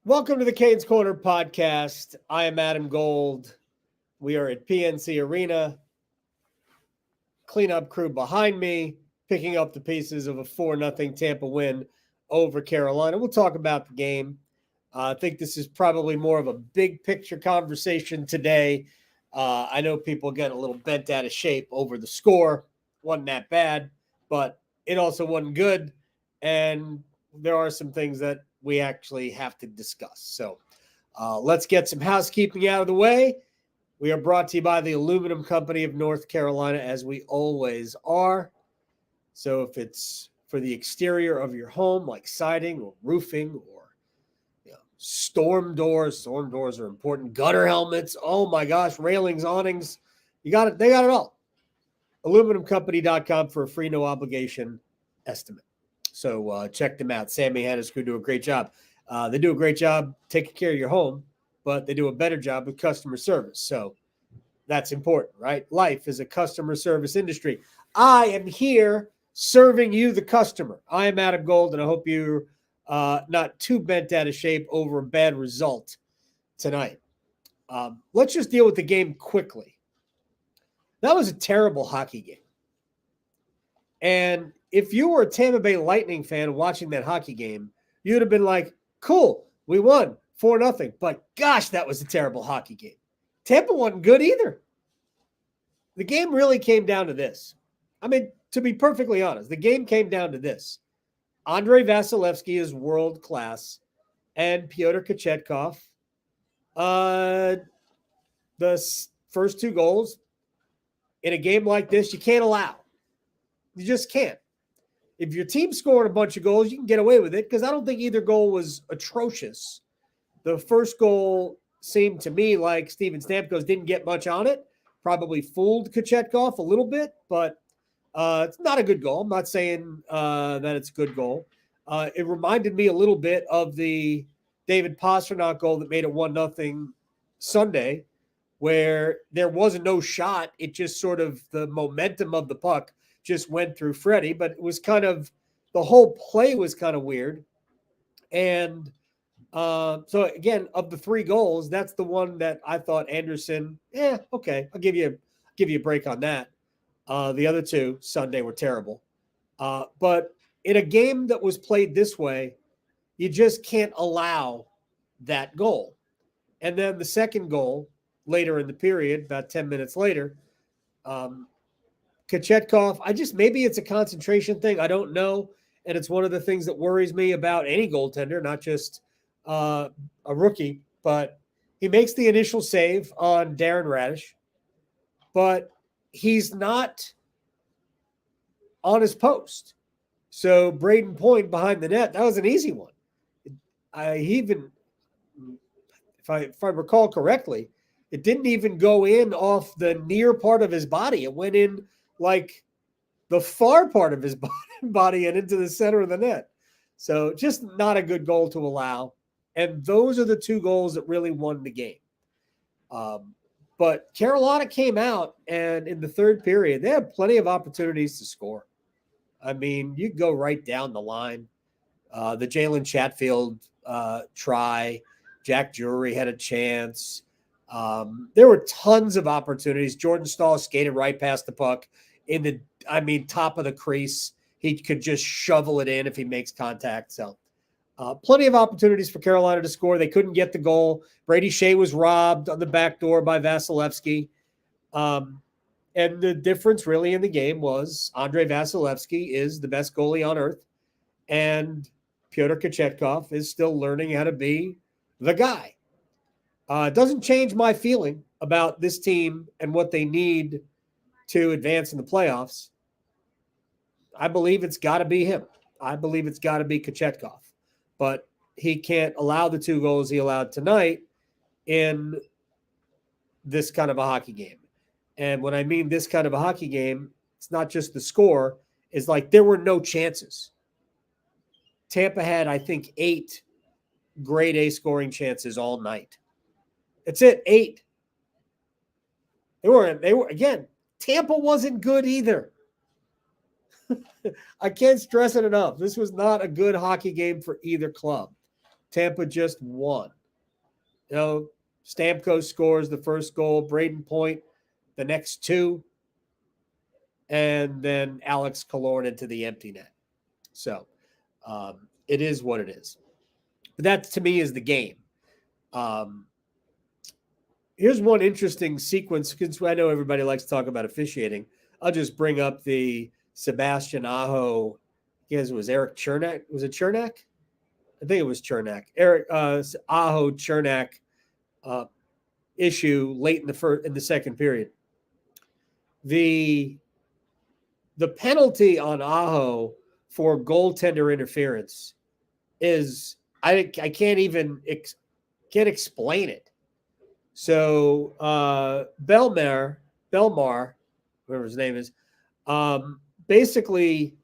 Welcome to the Canes Corner podcast. I am Adam Gold. We are at PNC Arena. Cleanup crew behind me, picking up the pieces of a 4-0 Tampa win over Carolina. We'll talk about the game. I think this is probably more of a big picture conversation today. I know people get a little bent out of shape over the score. Wasn't that bad, but it also wasn't good. And there are some things that we actually have to discuss. So let's get some housekeeping out of the way. We are brought to you by the Aluminum Company of North Carolina, as we always are. So if it's for the exterior of your home, like siding or roofing or storm doors are important. Gutter helmets, oh my gosh, railings, awnings, you got it. They got it all. Aluminumcompany.com for a free, no obligation estimate. So check them out. Sammy Hannes crew do a great job. They do a great job taking care of your home, but they do a better job with customer service. So that's important, right? Life is a customer service industry. I am here serving you, the customer. I am Adam Gold, and I hope you're not too bent out of shape over a bad result tonight. Let's just deal with the game quickly. That was a terrible hockey game. And if you were a Tampa Bay Lightning fan watching that hockey game, you'd have been like, cool, we won 4-0. But gosh, that was a terrible hockey game. Tampa wasn't good either. The game really came down to this. I mean, to be perfectly honest, the game came down to this. Andrei Vasilevskiy is world class, and Pyotr Kochetkov, the first two goals in a game like this, you can't allow. You just can't. If your team's scoring a bunch of goals, you can get away with it because I don't think either goal was atrocious. The first goal seemed to me like Steven Stamkos didn't get much on it. Probably fooled Kochetkov a little bit, but it's not a good goal. I'm not saying that it's a good goal. It reminded me a little bit of the David Pastrnak goal that made it 1-0 Sunday, where there wasn't no shot. It just sort of the momentum of the puck just went through Freddie, but it was kind of the whole play was kind of weird. And so again, of the three goals, that's the one that I thought Anderson, okay, I'll give you a break on that. The other two Sunday were terrible. But in a game that was played this way, you just can't allow that goal. And then the second goal later in the period, about 10 minutes later, Kochetkov, maybe it's a concentration thing. I don't know. And it's one of the things that worries me about any goaltender, not just a rookie, but he makes the initial save on Darren Radish, but he's not on his post. So Braden Point behind the net, that was an easy one. If I recall correctly, it didn't even go in off the near part of his body. It went in like the far part of his body and into the center of the net. So just not a good goal to allow. And those are the two goals that really won the game. But Carolina came out, and in the third period, they had plenty of opportunities to score. I mean, you go right down the line. The Jalen Chatfield try. Jack Drury had a chance. There were tons of opportunities. Jordan Stahl skated right past the puck in the, top of the crease. He could just shovel it in if he makes contact. So plenty of opportunities for Carolina to score. They couldn't get the goal. Brady Shea was robbed on the back door by Vasilevskiy. And the difference really in the game was Andrei Vasilevskiy is the best goalie on earth. And Pyotr Kochetkov is still learning how to be the guy. It doesn't change my feeling about this team and what they need to advance in the playoffs. I believe it's got to be him. I believe it's got to be Kochetkov. But he can't allow the two goals he allowed tonight in this kind of a hockey game. And when I mean this kind of a hockey game, it's not just the score. It's like there were no chances. Tampa had, I think, 8 grade A scoring chances all night. That's it, 8. They were again, Tampa wasn't good either. I can't stress it enough. This was not a good hockey game for either club. Tampa just won. Stamkos scores the first goal, Braden Point the next two, and then Alex Killorn into the empty net. So it is what it is. But that, to me, is the game. Here's one interesting sequence, because I know everybody likes to talk about officiating. I'll just bring up the Sebastian Aho. I guess it was Eric Chernak. Was it Chernak? I think it was Chernak. Eric Aho Chernak issue late in the second period. The penalty on Aho for goaltender interference is I can't even can't explain it. So Belmar, whatever his name is, basically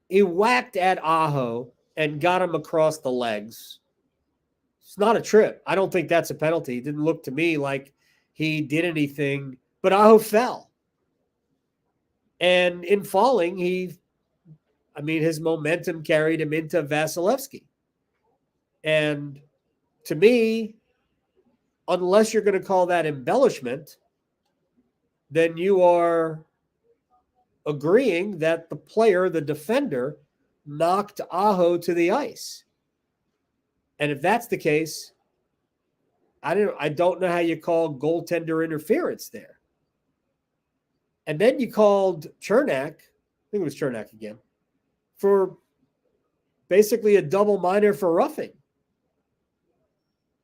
he whacked at Aho and got him across the legs. It's not a trip. I don't think that's a penalty. It didn't look to me like he did anything, but Aho fell. And in falling, his momentum carried him into Vasilevsky. And to me, unless you're going to call that embellishment, then you are agreeing that the player, the defender, knocked Aho to the ice. And if that's the case, I don't know how you call goaltender interference there. And then you called Chernak, I think it was Chernak again, for basically a double minor for roughing.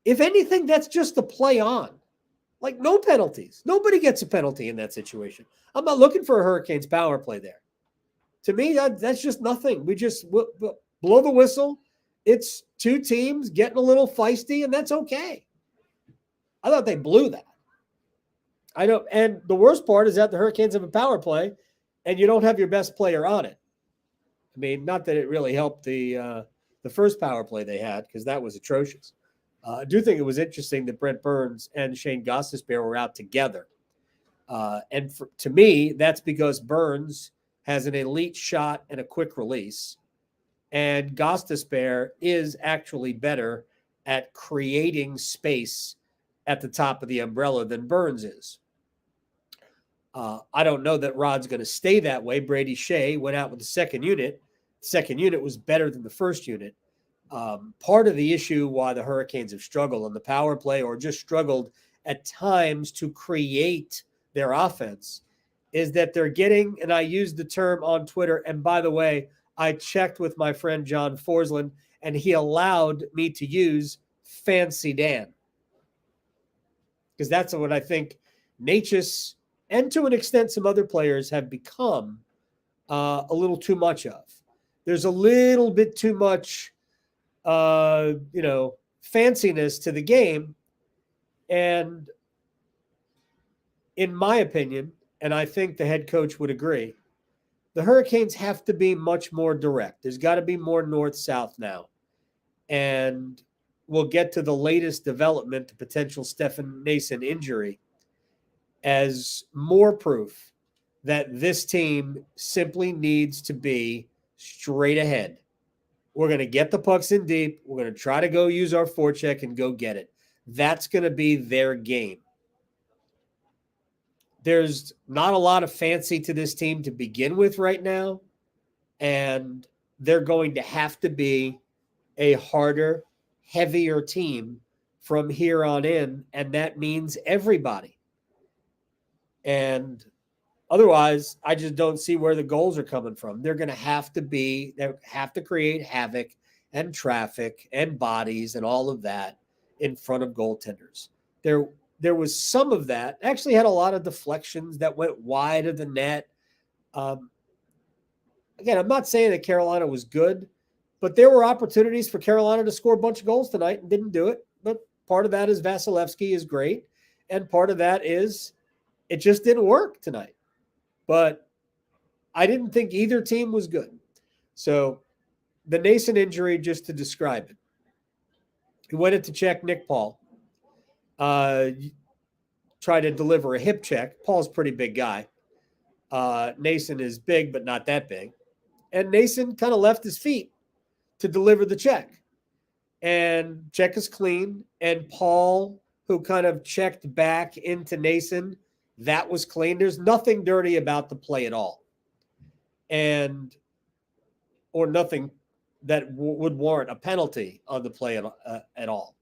If anything, that's just the play on. Like, no penalties. Nobody gets a penalty in that situation. I'm not looking for a Hurricanes power play there. To me, that's just nothing. We just blow the whistle. It's two teams getting a little feisty, and that's okay. I thought they blew that. I know, and the worst part is that the Hurricanes have a power play, and you don't have your best player on it. I mean, not that it really helped the first power play they had, because that was atrocious. I do think it was interesting that Brent Burns and Shane Gostisbehere were out together. To me, that's because Burns has an elite shot and a quick release, and Gostisbehere is actually better at creating space at the top of the umbrella than Burns is. I don't know that Rod's going to stay that way. Brady Shea went out with the second unit. The second unit was better than the first unit. Part of the issue why the Hurricanes have struggled on the power play, or just struggled at times to create their offense, is that they're getting, and I used the term on Twitter, and by the way, I checked with my friend John Forsland, and he allowed me to use Fancy Dan. Because that's what I think Necas, and to an extent some other players, have become a little too much of. There's a little bit too much fanciness to the game. And in my opinion, and I think the head coach would agree, the Hurricanes have to be much more direct. There's got to be more north-south now. And we'll get to the latest development, the potential Stefan Noesen injury, as more proof that this team simply needs to be straight ahead. We're going to get the pucks in deep. We're going to try to go use our forecheck and go get it. That's going to be their game. There's not a lot of fancy to this team to begin with right now, and they're going to have to be a harder, heavier team from here on in, and that means everybody. And otherwise, I just don't see where the goals are coming from. They're going to have to create havoc and traffic and bodies and all of that in front of goaltenders. There was some of that. Actually had a lot of deflections that went wide of the net. Again, I'm not saying that Carolina was good, but there were opportunities for Carolina to score a bunch of goals tonight and didn't do it. But part of that is Vasilevsky is great, and part of that is it just didn't work tonight. But I didn't think either team was good. So the Noesen injury, just to describe it, he went in to check Nick Paul. Try to deliver a hip check. Paul's a pretty big guy. Noesen is big, but not that big. And Noesen kind of left his feet to deliver the check. and check is clean. And Paul, who kind of checked back into Nason, that was clean. There's nothing dirty about the play at all. And or nothing that would warrant a penalty on the play at all.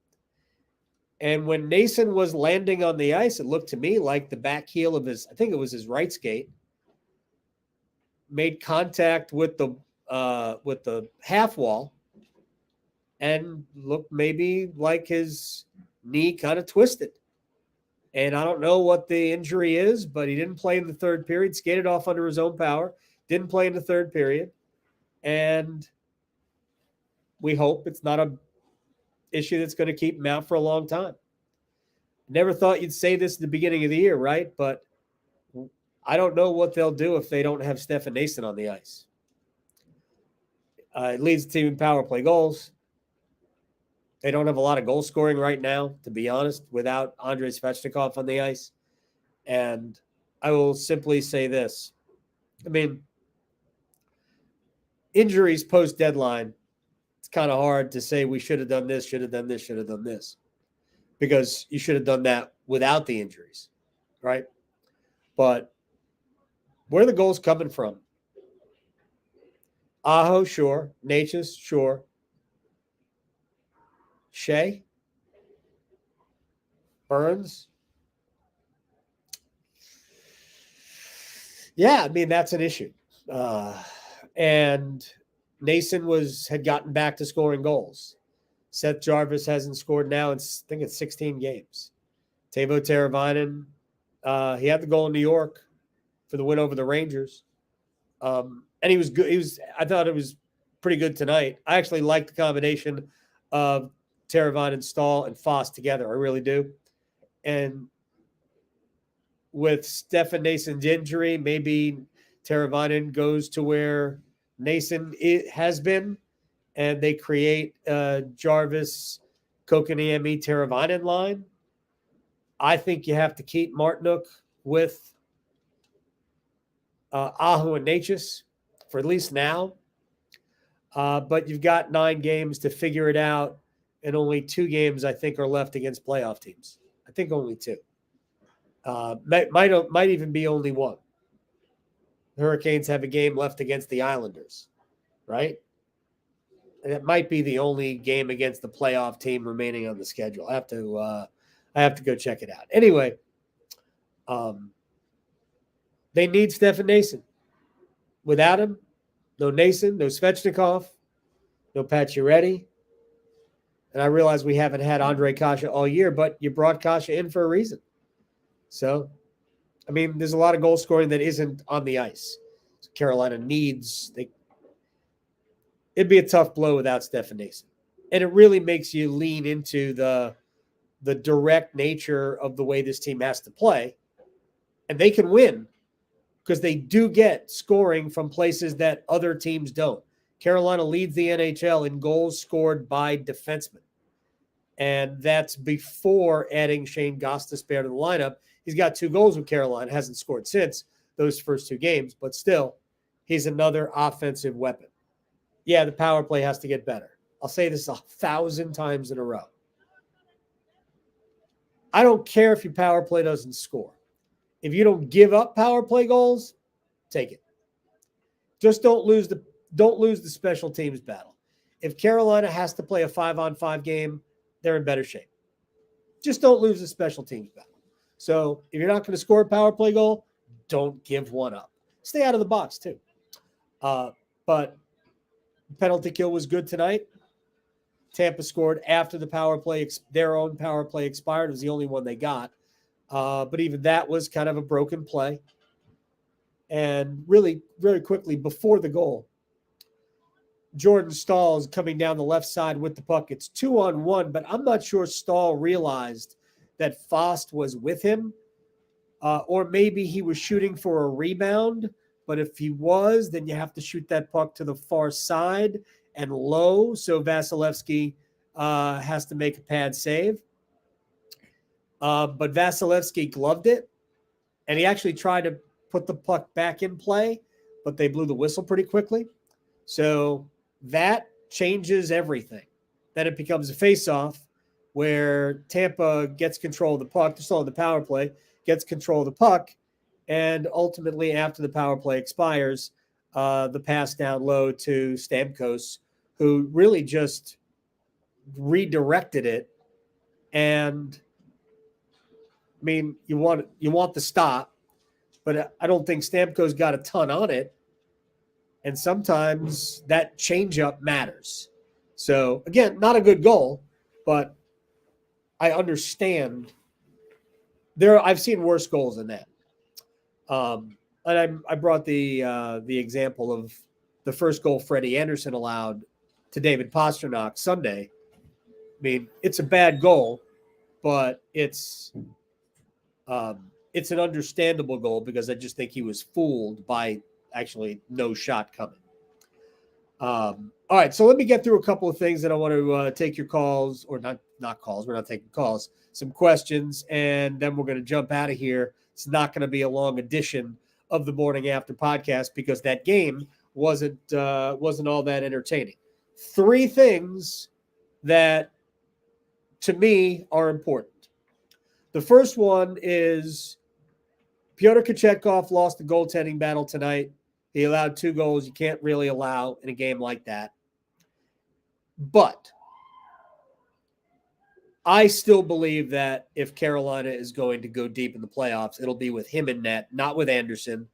And when Nason was landing on the ice, it looked to me like the back heel of his, I think it was his right skate, made contact with the half wall and looked maybe like his knee kind of twisted. And I don't know what the injury is, but he didn't play in the third period, skated off under his own power, didn't play in the third period. And we hope it's not a issue that's going to keep him out for a long time. Never thought you'd say this at the beginning of the year, right? But I don't know what they'll do if they don't have Stefan Nason on the ice. It leads the team in power play goals. They don't have a lot of goal scoring right now, to be honest, without Andrei Svechnikov on the ice. And I will simply say this. I mean, injuries post-deadline, it's kind of hard to say we should have done this, should have done this, should have done this. Because you should have done that without the injuries, right? But where are the goals coming from? Aho, sure. Necas, sure. Shea? Burns? Yeah, I mean, that's an issue. And Nason had gotten back to scoring goals. Seth Jarvis hasn't scored now in, I think it's 16 games. Teuvo Teravainen, he had the goal in New York for the win over the Rangers. And he was good. I thought it was pretty good tonight. I actually like the combination of Teravainen, Stahl, and Foss together. I really do. And with Stefan Nason's injury, maybe Teravainen goes to where Nason has been, and they create Jarvis, Kokoniemi, Teravainen line. I think you have to keep Martinook with Aho and Necas for at least now. But you've got 9 games to figure it out, and only 2 games, I think, are left against playoff teams. I think only 2. Might even be only 1. The Hurricanes have a game left against the Islanders, right? And it might be the only game against the playoff team remaining on the schedule. I have to go check it out. Anyway, they need Stefan Nason. Without him, no Nason, no Svechnikov, no Pacioretty. And I realize we haven't had Ondrej Kase all year, but you brought Kase in for a reason. So, I mean, there's a lot of goal scoring that isn't on the ice. So Carolina needs it'd be a tough blow without Stefan Nason. And it really makes you lean into the direct nature of the way this team has to play. And they can win because they do get scoring from places that other teams don't. Carolina leads the NHL in goals scored by defensemen. And that's before adding Shane Gostisbehere to the lineup. He's got 2 goals with Carolina, hasn't scored since those first 2 games, but still, he's another offensive weapon. Yeah, the power play has to get better. I'll say this 1,000 times in a row. I don't care if your power play doesn't score. If you don't give up power play goals, take it. Just don't lose the special teams battle. If Carolina has to play a 5-on-5 game, they're in better shape. Just don't lose the special teams battle. So if you're not going to score a power play goal, don't give one up. Stay out of the box too. But penalty kill was good tonight. Tampa scored after the power play, their own power play expired. It was the only one they got. But even that was kind of a broken play. And really, very quickly before the goal, Jordan Stahl is coming down the left side with the puck. It's 2-on-1, but I'm not sure Stahl realized that Fost was with him. Or maybe he was shooting for a rebound. But if he was, then you have to shoot that puck to the far side and low. So Vasilevsky has to make a pad save. But Vasilevsky gloved it. And he actually tried to put the puck back in play, but they blew the whistle pretty quickly. So that changes everything. Then it becomes a face-off where Tampa gets control of the puck. They're still on the power play, gets control of the puck, and ultimately, after the power play expires, the pass down low to Stamkos, who really just redirected it. And I mean, you want the stop, but I don't think Stamkos got a ton on it. And sometimes that changeup matters. So again, not a good goal, but I understand. I've seen worse goals than that. And I brought the example of the first goal Freddie Andersen allowed to David Pastrnak Sunday. I mean, it's a bad goal, but it's an understandable goal because I just think he was fooled by actually no shot coming. All right, so let me get through a couple of things that I want to take your calls, or not calls. We're not taking calls. Some questions, and then we're going to jump out of here. It's not going to be a long edition of the Morning After podcast because that game wasn't all that entertaining. 3 things that to me are important. The first one is Pyotr Kochetkov lost the goaltending battle tonight. He allowed 2 goals you can't really allow in a game like that. But I still believe that if Carolina is going to go deep in the playoffs, it'll be with him in net, not with Andersen.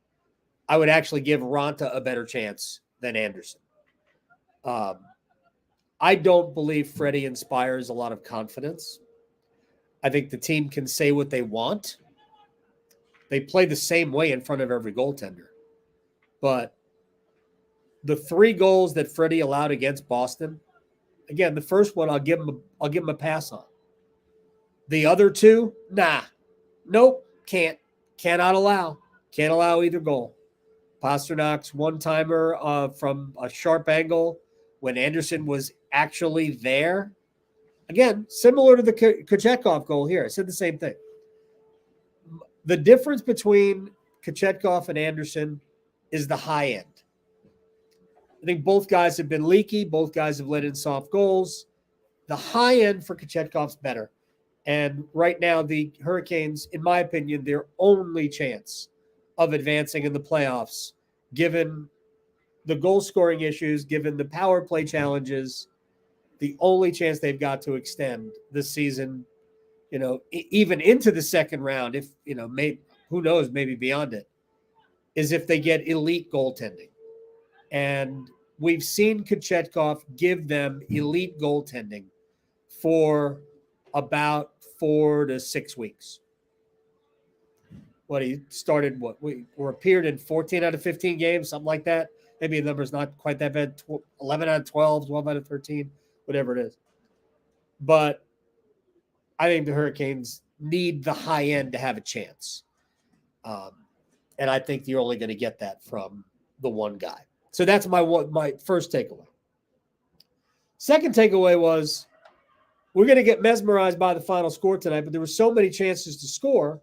I would actually give Ranta a better chance than Andersen. I don't believe Freddie inspires a lot of confidence. I think the team can say what they want. They play the same way in front of every goaltender. But the 3 goals that Freddie allowed against Boston, again, the first one I'll give him a pass on. The other 2, nope, cannot allow. Can't allow either goal. Pasternak's one-timer from a sharp angle when Andersen was actually there. Again, similar to the Kochetkov goal here. I said the same thing. The difference between Kochetkov and Andersen is the high end. I think both guys have been leaky. Both guys have let in soft goals. The high end for Kochetkov's better. And right now, the Hurricanes, in my opinion, their only chance of advancing in the playoffs, given the goal-scoring issues, given the power play challenges, the only chance they've got to extend this season, even into the second round, if, who knows, maybe beyond it, is if they get elite goaltending. And we've seen Kochetkov give them elite goaltending for about 4 to 6 weeks. He started appeared in 14 out of 15 games, something like that. Maybe the number's not quite that bad. 11 out of 12, 12 out of 13, whatever it is. But I think the Hurricanes need the high end to have a chance. And I think you're only going to get that from the one guy. So that's my first takeaway. Second takeaway was we're going to get mesmerized by the final score tonight, but there were so many chances to score.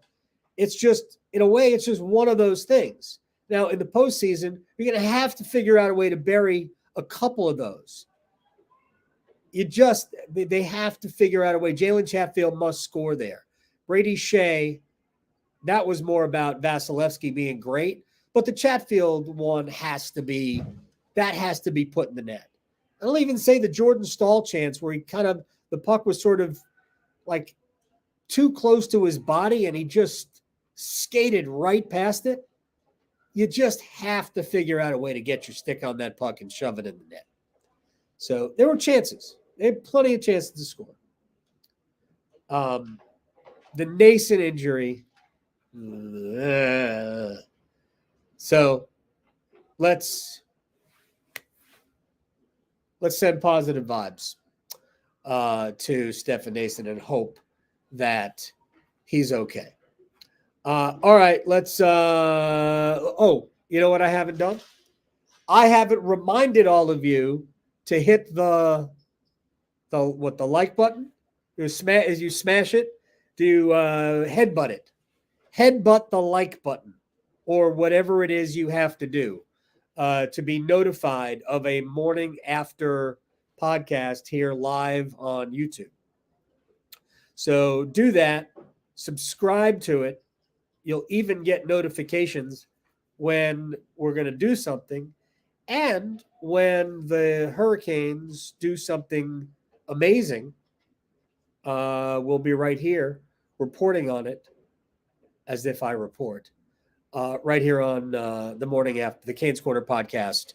It's just, in a way, it's just one of those things. Now, in the postseason, you're going to have to figure out a way to bury a couple of those. They have to figure out a way. Jalen Chatfield must score there. Brady Shea, that was more about Vasilevsky being great, but the Chatfield one has to be put in the net. I'll even say the Jordan Staal chance where the puck was sort of like too close to his body and he just skated right past it. You just have to figure out a way to get your stick on that puck and shove it in the net. So there were chances. They had plenty of chances to score. The Nason injury. So let's send positive vibes to Stefan Nason and hope that he's okay. All right, let's you know what I haven't done? I haven't reminded all of you to hit the like button. As you smash it, do headbutt it. Headbutt the like button or whatever it is you have to do to be notified of a Morning After podcast here live on YouTube. So do that, subscribe to it. You'll even get notifications when we're going to do something and when the Hurricanes do something amazing. We'll be right here reporting on it as if I report right here on the morning after the Canes Corner podcast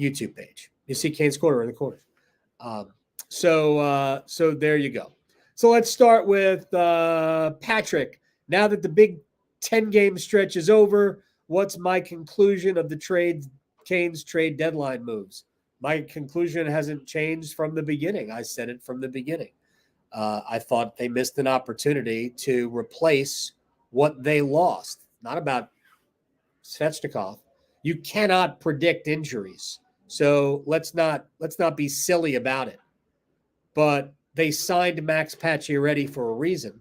YouTube page. You see Canes Corner in the corner. So there you go. So let's start with Patrick. Now that the big 10-game stretch is over, what's my conclusion of the Canes trade deadline moves? My conclusion hasn't changed from the beginning. I said it from the beginning. I thought they missed an opportunity to replace what they lost. Not about Svechnikov. You cannot predict injuries. So let's not be silly about it. But they signed Max Pacioretty for a reason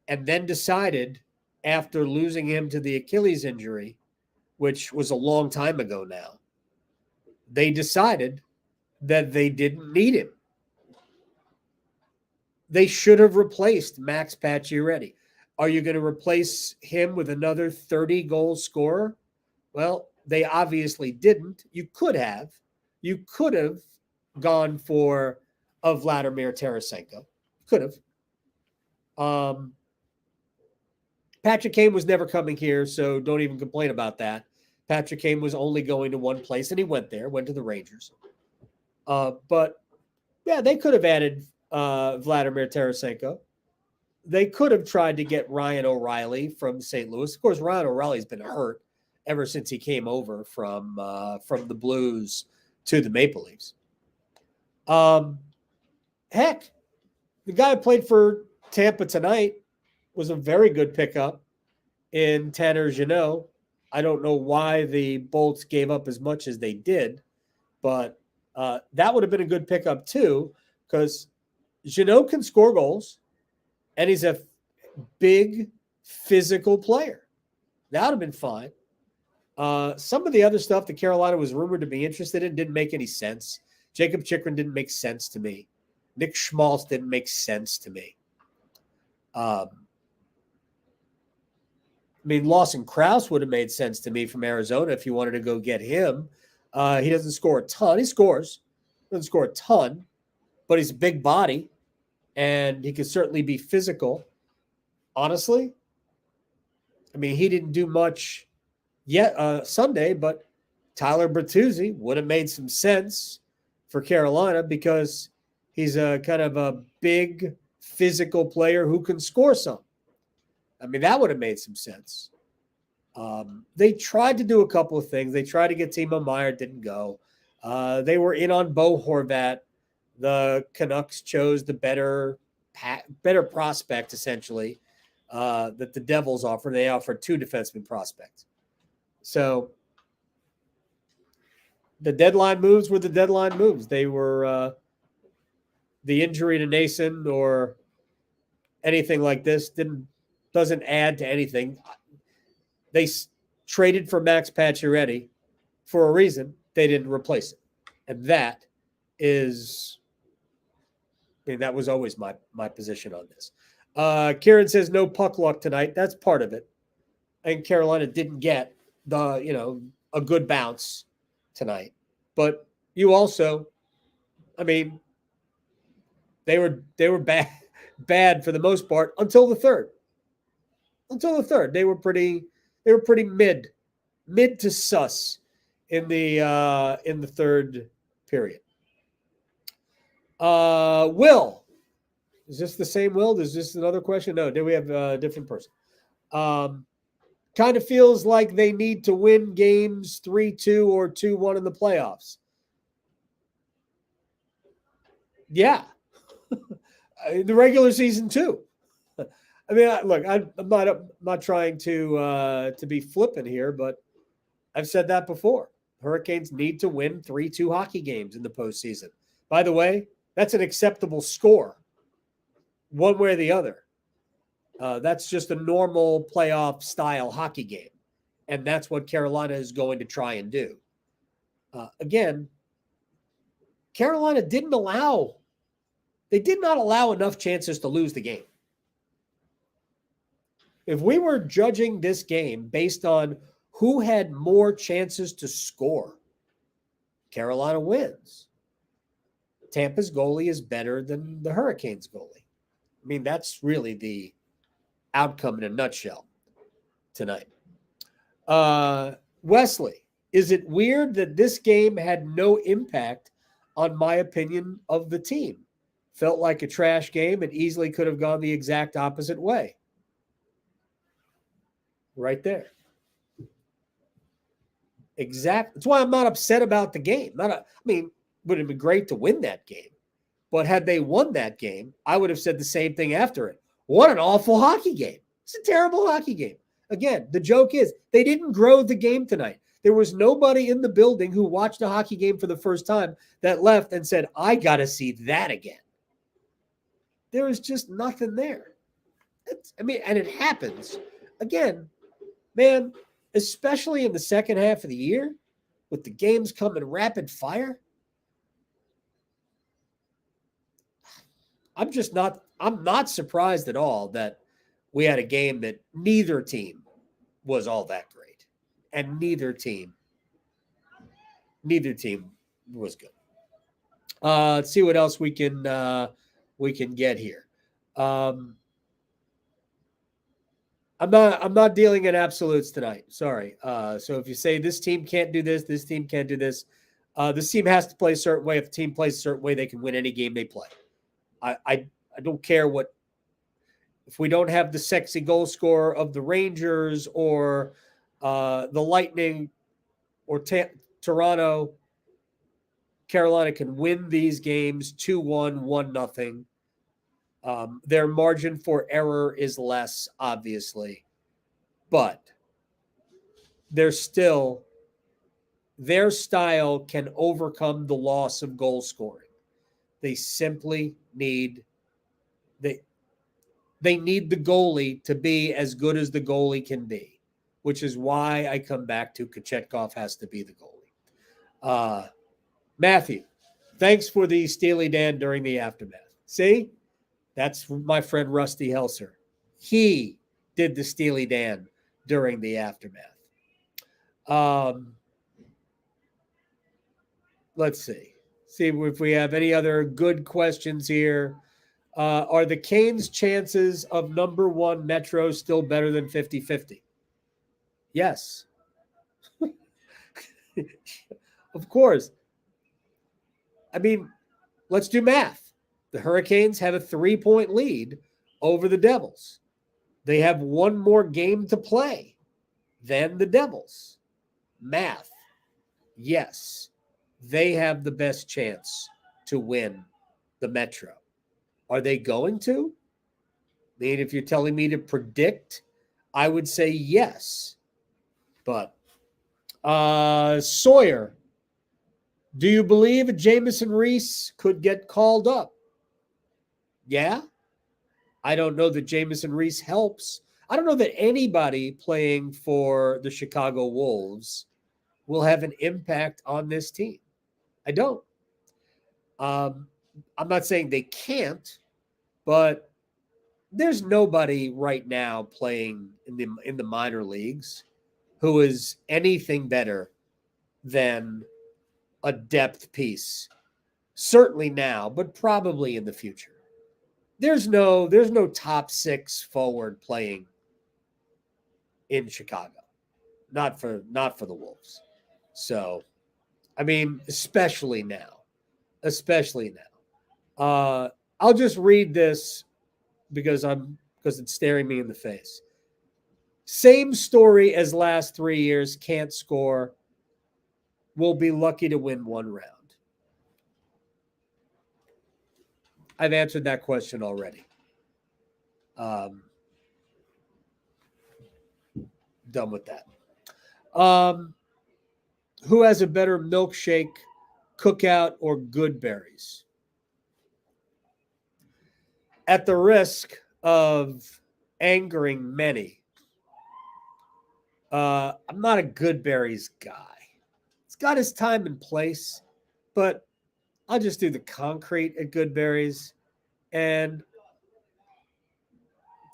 and then decided after losing him to the Achilles injury, which was a long time ago now, they decided that they didn't need him. They should have replaced Max Pacioretty. Are you going to replace him with another 30-goal scorer? Well, they obviously didn't. You could have. You could have gone for a Vladimir Tarasenko. Could have. Patrick Kane was never coming here, so don't even complain about that. Patrick Kane was only going to one place, and he went to the Rangers. But, yeah, they could have added Vladimir Tarasenko. They could have tried to get Ryan O'Reilly from St. Louis. Of course, Ryan O'Reilly's been hurt ever since he came over from the Blues to the Maple Leafs. Heck, the guy who played for Tampa tonight was a very good pickup in Tanner Jeannot. I don't know why the Bolts gave up as much as they did, but that would have been a good pickup too, because Jeannot can score goals, and he's a big physical player. That would have been fine. Some of the other stuff that Carolina was rumored to be interested in didn't make any sense. Jacob Chikrin didn't make sense to me. Nick Schmaltz didn't make sense to me. Lawson Krause would have made sense to me from Arizona if you wanted to go get him. He doesn't score a ton. He scores. Doesn't score a ton, but he's a big body, and he can certainly be physical. Honestly, he didn't do much yet Sunday, but Tyler Bertuzzi would have made some sense for Carolina because he's a kind of a big physical player who can score some. That would have made some sense. They tried to do a couple of things. They tried to get Timo Meier, didn't go. They were in on Bo Horvat. The Canucks chose the better prospect, essentially, that the Devils offered. They offered 2 defenseman prospects. So the deadline moves were the deadline moves. They were the injury to Nason or anything like this doesn't add to anything. They traded for Max Pacioretty for a reason. They didn't replace it. And that is, that was always my position on this. Kieran says no puck luck tonight. That's part of it. And Carolina didn't get a good bounce tonight. But you also, they were bad for the most part until the third. They were pretty mid to sus in the third period. Will, is this the same Will? Is this another question? No, did we have a different person? Kind of feels like they need to win games 3-2 or 2-1 in the playoffs. Yeah. The regular season too. Look, I'm not trying to be flippant here, but I've said that before. Hurricanes need to win 3-2 hockey games in the postseason. By the way, that's an acceptable score, one way or the other. That's just a normal playoff style hockey game, and that's what Carolina is going to try and do. Again, Carolina did not allow enough chances to lose the game. If we were judging this game based on who had more chances to score, Carolina wins. Tampa's goalie is better than the Hurricanes goalie. I mean, that's really the outcome in a nutshell tonight. Wesley, is it weird that this game had no impact on my opinion of the team? Felt like a trash game and easily could have gone the exact opposite way. Right there. Exactly. That's why I'm not upset about the game. Would have been great to win that game. But had they won that game, I would have said the same thing after it. What an awful hockey game. It's a terrible hockey game. Again, the joke is they didn't grow the game tonight. There was nobody in the building who watched a hockey game for the first time that left and said, I got to see that again. There was just nothing there. And it happens. Again, man, especially in the second half of the year, with the games coming rapid fire, I'm not surprised at all that we had a game that neither team was all that great. And neither team was good. Let's see what else we can get here. I'm not dealing in absolutes tonight. Sorry. So if you say this team can't do this team can't do this, this team has to play a certain way. If the team plays a certain way, they can win any game they play. I don't care if we don't have the sexy goal scorer of the Rangers or the Lightning or Toronto. Carolina can win these games 2-1, 1-0. Their margin for error is less, obviously, but their style can overcome the loss of goal scoring. They simply need they need the goalie to be as good as the goalie can be, which is why I come back to Kochetkov has to be the goalie. Matthew, thanks for the Steely Dan during the aftermath. See, that's my friend Rusty Helser. He did the Steely Dan during the aftermath. Let's see if we have any other good questions here. Are the Canes' chances of number one Metro still better than 50-50? Yes. Of course. I mean, let's do math. The Hurricanes have a 3-point lead over the Devils. They have one more game to play than the Devils. Math. Yes. They have the best chance to win the Metro. Are they going to? I mean, if you're telling me to predict, I would say yes. But Sawyer, do you believe Jamieson Reese could get called up? Yeah. I don't know that Jamieson Reese helps. I don't know that anybody playing for the Chicago Wolves will have an impact on this team. I don't. I'm not saying they can't, but there's nobody right now playing in the minor leagues who is anything better than a depth piece. Certainly now, but probably in the future. There's no top six forward playing in Chicago. Not for the Wolves. So, I mean, especially now. I'll just read this because it's staring me in the face. Same story as last 3 years, can't score. Will be lucky to win one round. I've answered that question already. Done with that. Who has a better milkshake, Cookout, or Goodberries? At the risk of angering many, I'm not a Goodberries guy. It's got his time and place, but I'll just do the concrete at Goodberry's. And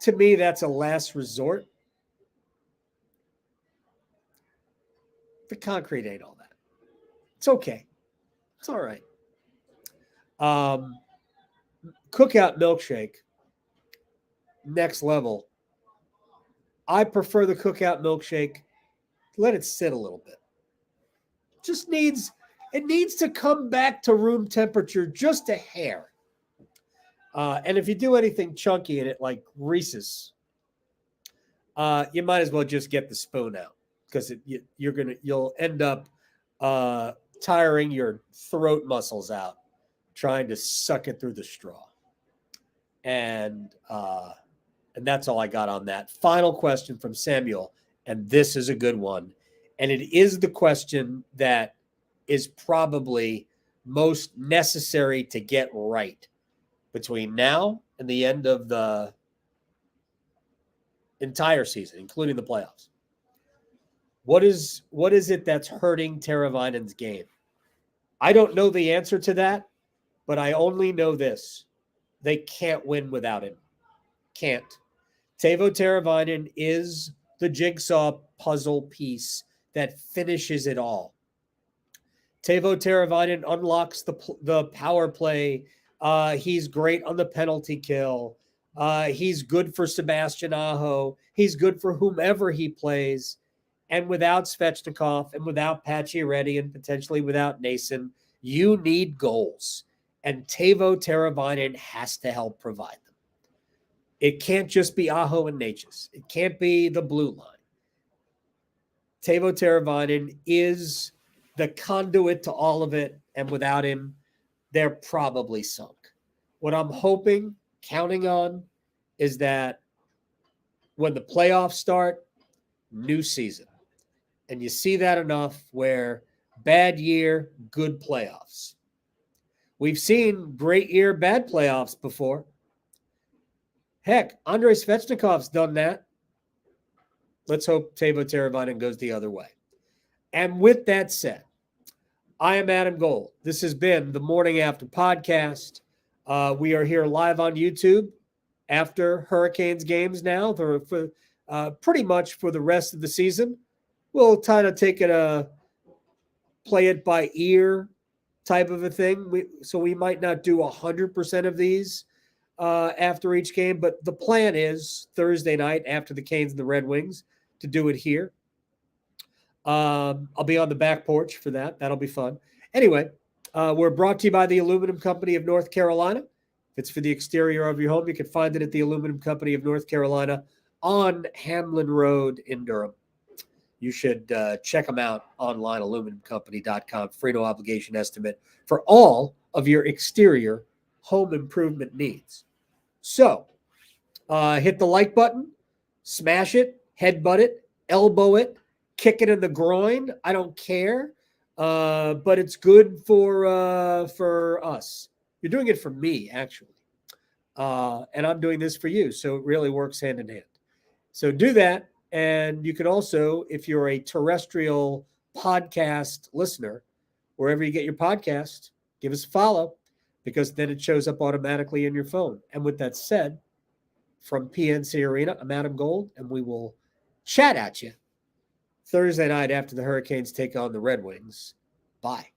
to me, that's a last resort. The concrete ain't all that. It's okay. It's all right. Cookout milkshake, next level. I prefer the cookout milkshake. Let it sit a little bit. It needs to come back to room temperature just a hair. And if you do anything chunky in it, like Reese's, you might as well just get the spoon out because you'll end up tiring your throat muscles out trying to suck it through the straw. And that's all I got on that. Final question from Samuel, and this is a good one. And it is the question that is probably most necessary to get right between now and the end of the entire season, including the playoffs. What is it that's hurting Teravainen's game? I don't know the answer to that, but I only know this. They can't win without him. Can't. Teuvo Teravainen is the jigsaw puzzle piece that finishes it all. Teuvo Teravainen unlocks the power play. He's great on the penalty kill. He's good for Sebastian Aho. He's good for whomever he plays. And without Svechnikov and without Pacioretty and potentially without Nason, you need goals. And Teuvo Teravainen has to help provide them. It can't just be Aho and Necas. It can't be the blue line. Teuvo Teravainen is the conduit to all of it. And without him, they're probably sunk. What I'm hoping, counting on, is that when the playoffs start, new season. And you see that enough where bad year, good playoffs. We've seen great year, bad playoffs before. Heck, Andrei Svechnikov's done that. Let's hope Teuvo Teravainen goes the other way. And with that said, I am Adam Gold. This has been the Morning After podcast. We are here live on YouTube after Hurricanes games now, for pretty much for the rest of the season. We'll kind of take it play it by ear type of a thing. So we might not do 100% of these after each game, but the plan is Thursday night after the Canes and the Red Wings to do it here. I'll be on the back porch for that. That'll be fun. Anyway, we're brought to you by the Aluminum Company of North Carolina. If it's for the exterior of your home, you can find it at the Aluminum Company of North Carolina on Hamlin Road in Durham. You should check them out online, aluminumcompany.com. Free no obligation estimate for all of your exterior home improvement needs. So hit the like button, smash it, headbutt it, elbow it, kick it in the groin. I don't care, but it's good for us. You're doing it for me, actually, and I'm doing this for you. So it really works hand in hand. So do that. And you can also, if you're a terrestrial podcast listener, wherever you get your podcast, give us a follow, because then it shows up automatically in your phone. And with that said, from PNC Arena, I'm Adam Gold, and we will chat at you Thursday night after the Hurricanes take on the Red Wings. Bye.